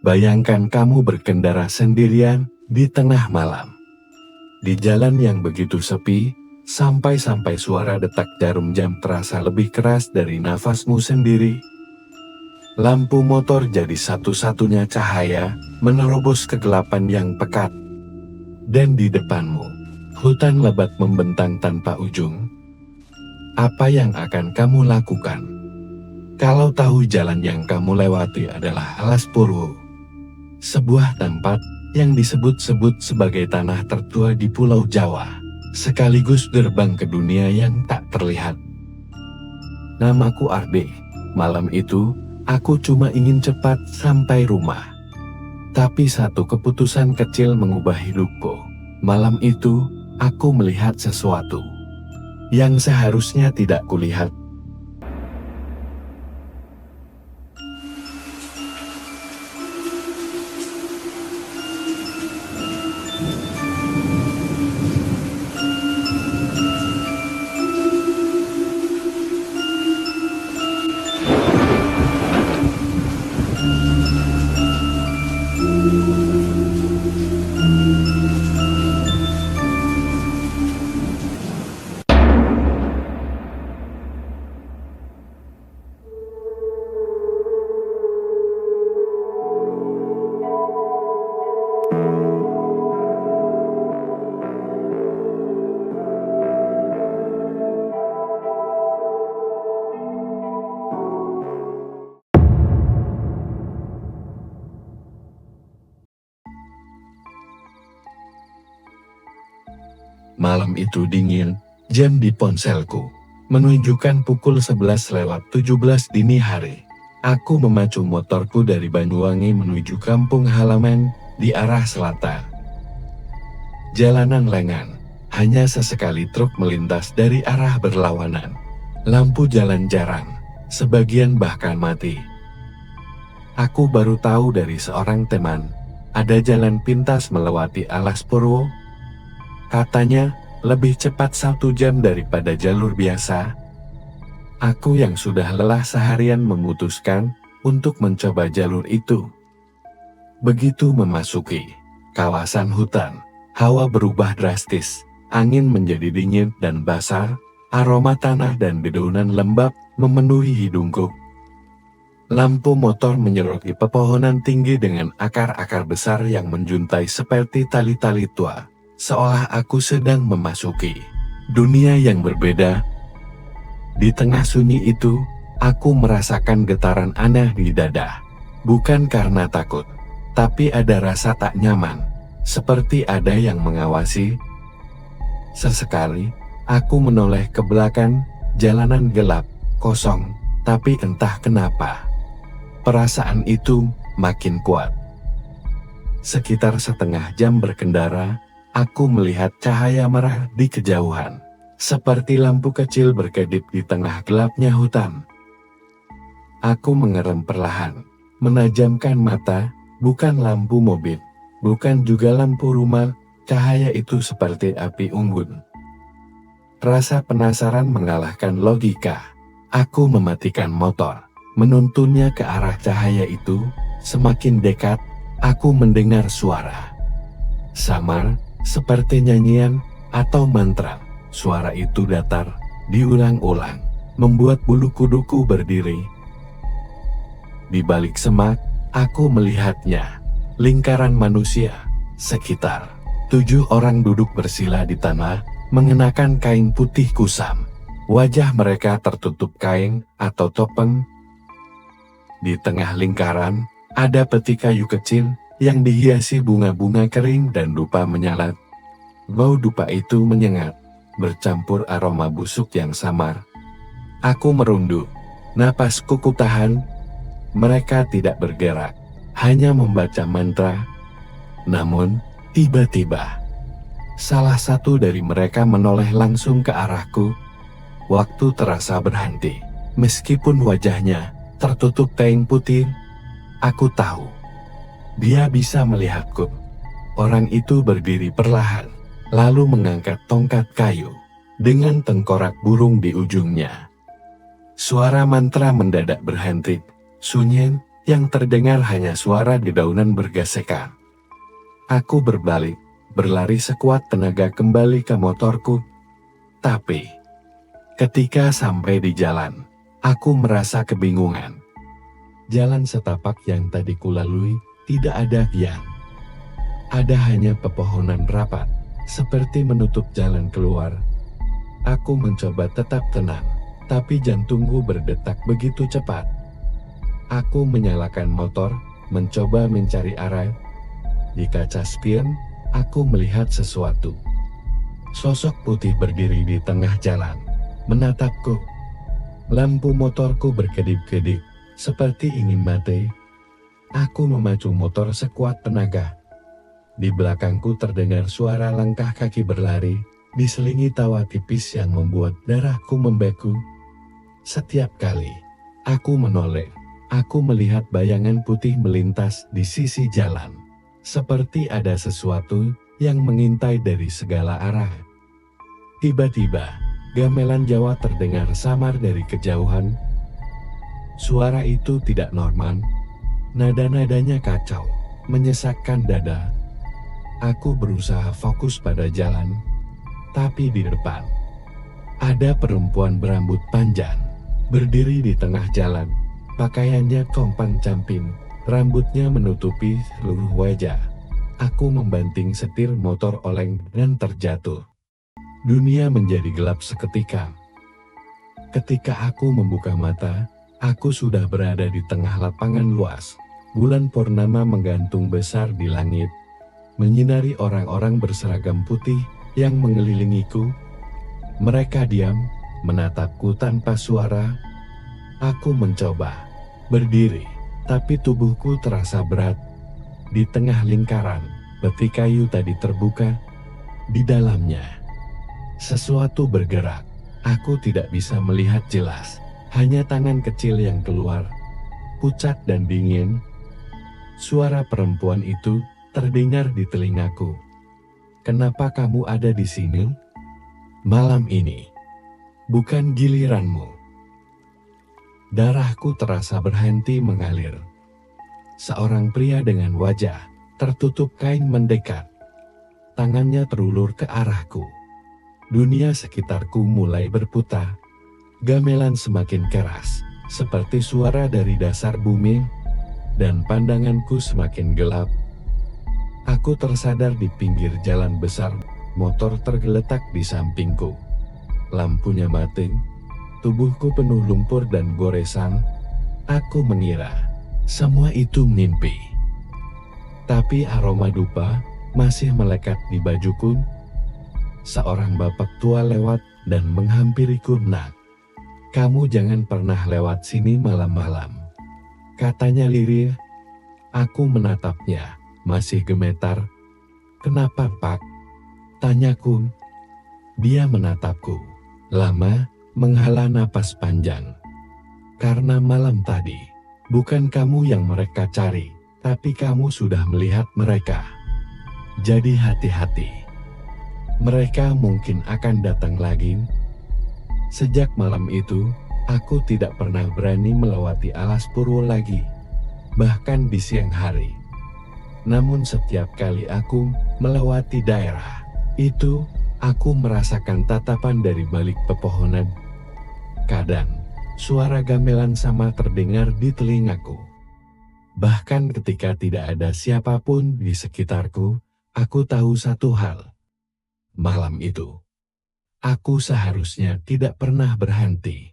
Bayangkan kamu berkendara sendirian di tengah malam. Di jalan yang begitu sepi, sampai-sampai suara detak jarum jam terasa lebih keras dari nafasmu sendiri. Lampu motor jadi satu-satunya cahaya menerobos kegelapan yang pekat. Dan di depanmu, hutan lebat membentang tanpa ujung. Apa yang akan kamu lakukan kalau tahu jalan yang kamu lewati adalah Alas Purwo? Sebuah tempat yang disebut-sebut sebagai tanah tertua di Pulau Jawa, sekaligus gerbang ke dunia yang tak terlihat. Namaku Arde. Malam itu, aku cuma ingin cepat sampai rumah. Tapi satu keputusan kecil mengubah hidupku. Malam itu, aku melihat sesuatu yang seharusnya tidak kulihat. Malam itu dingin, jam di ponselku menunjukkan pukul 11:17 dini hari. Aku memacu motorku dari Banyuwangi menuju kampung halaman di arah selatan. Jalanan lengan, hanya sesekali truk melintas dari arah berlawanan. Lampu jalan jarang, sebagian bahkan mati. Aku baru tahu dari seorang teman, ada jalan pintas melewati Alas Purwo. Katanya, lebih cepat 1 jam daripada jalur biasa. Aku yang sudah lelah seharian memutuskan untuk mencoba jalur itu. Begitu memasuki kawasan hutan, hawa berubah drastis. Angin menjadi dingin dan basah, aroma tanah dan dedaunan lembab memenuhi hidungku. Lampu motor menyoroti pepohonan tinggi dengan akar-akar besar yang menjuntai seperti tali-tali tua. Seolah aku sedang memasuki dunia yang berbeda. Di tengah sunyi itu, aku merasakan getaran aneh di dada. Bukan karena takut, tapi ada rasa tak nyaman, seperti ada yang mengawasi. Sesekali, aku menoleh ke belakang, jalanan gelap, kosong, tapi entah kenapa, perasaan itu makin kuat. Sekitar setengah jam berkendara, aku melihat cahaya merah di kejauhan, seperti lampu kecil berkedip di tengah gelapnya hutan. Aku mengerem perlahan, menajamkan mata, bukan lampu mobil, bukan juga lampu rumah, cahaya itu seperti api unggun. Rasa penasaran mengalahkan logika. Aku mematikan motor, menuntunnya ke arah cahaya itu. Semakin dekat, aku mendengar suara samar, seperti nyanyian atau mantra. Suara itu datar, diulang-ulang, membuat bulu kuduku berdiri. Di balik semak, aku melihatnya. Lingkaran manusia, sekitar 7 orang duduk bersila di tanah, mengenakan kain putih kusam. Wajah mereka tertutup kain atau topeng. Di tengah lingkaran, ada peti kayu kecil yang dihiasi bunga-bunga kering dan dupa menyalat. Bau dupa itu menyengat, bercampur aroma busuk yang samar. Aku merunduk, napasku kutahan. Mereka tidak bergerak, hanya membaca mantra. Namun, tiba-tiba, salah satu dari mereka menoleh langsung ke arahku. Waktu terasa berhenti, meskipun wajahnya tertutup kain putih. Aku tahu dia bisa melihatku. Orang itu berdiri perlahan, lalu mengangkat tongkat kayu dengan tengkorak burung di ujungnya. Suara mantra mendadak berhenti, sunyi, Yang terdengar hanya suara dedaunan bergesekan. Aku berbalik, berlari sekuat tenaga kembali ke motorku. Tapi, ketika sampai di jalan, aku merasa kebingungan. Jalan setapak yang tadi kulalui tidak ada yang. Ada hanya pepohonan rapat, seperti menutup jalan keluar. Aku mencoba tetap tenang, tapi jantungku berdetak begitu cepat. Aku menyalakan motor, mencoba mencari arah. Di kaca spion, aku melihat sesuatu. Sosok putih berdiri di tengah jalan, menatapku. Lampu motorku berkedip-kedip, seperti ingin mati. Aku memacu motor sekuat tenaga. Di belakangku terdengar suara langkah kaki berlari, diselingi tawa tipis yang membuat darahku membeku. Setiap kali aku menoleh, aku melihat bayangan putih melintas di sisi jalan. Seperti ada sesuatu yang mengintai dari segala arah. Tiba-tiba, gamelan Jawa terdengar samar dari kejauhan. Suara itu tidak normal. Nada-nadanya kacau, menyesakkan dada. Aku berusaha fokus pada jalan, tapi di depan ada perempuan berambut panjang, berdiri di tengah jalan. Pakaiannya compang-camping, rambutnya menutupi seluruh wajah. Aku membanting setir motor oleng dan terjatuh. Dunia menjadi gelap seketika. Ketika aku membuka mata, aku sudah berada di tengah lapangan luas. Bulan purnama menggantung besar di langit, menyinari orang-orang berseragam putih yang mengelilingiku. Mereka diam, menatapku tanpa suara. Aku mencoba berdiri, tapi tubuhku terasa berat. Di tengah lingkaran, peti kayu tadi terbuka. Di dalamnya, sesuatu bergerak. Aku tidak bisa melihat jelas, hanya tangan kecil yang keluar, pucat dan dingin. Suara perempuan itu terdengar di telingaku. "Kenapa kamu ada di sini? Malam ini bukan giliranmu." Darahku terasa berhenti mengalir. Seorang pria dengan wajah tertutup kain mendekat. Tangannya terulur ke arahku. Dunia sekitarku mulai berputar. Gamelan semakin keras, seperti suara dari dasar bumi, dan pandanganku semakin gelap. Aku tersadar di pinggir jalan besar, motor tergeletak di sampingku. Lampunya mati, tubuhku penuh lumpur dan goresan. Aku mengira semua itu mimpi. Tapi aroma dupa masih melekat di bajuku. Seorang bapak tua lewat dan menghampiriku. "Nak, kamu jangan pernah lewat sini malam-malam," katanya lirih. Aku menatapnya, masih gemetar. "Kenapa, Pak?" tanyaku. Dia menatapku, lama, menghela napas panjang. "Karena malam tadi, bukan kamu yang mereka cari, tapi kamu sudah melihat mereka. Jadi hati-hati. Mereka mungkin akan datang lagi." Sejak malam itu, aku tidak pernah berani melewati alas Purwo lagi, bahkan di siang hari. Namun setiap kali aku melewati daerah itu, aku merasakan tatapan dari balik pepohonan. Kadang, suara gamelan sama terdengar di telingaku. Bahkan ketika tidak ada siapapun di sekitarku, aku tahu satu hal. Malam itu, aku seharusnya tidak pernah berhenti.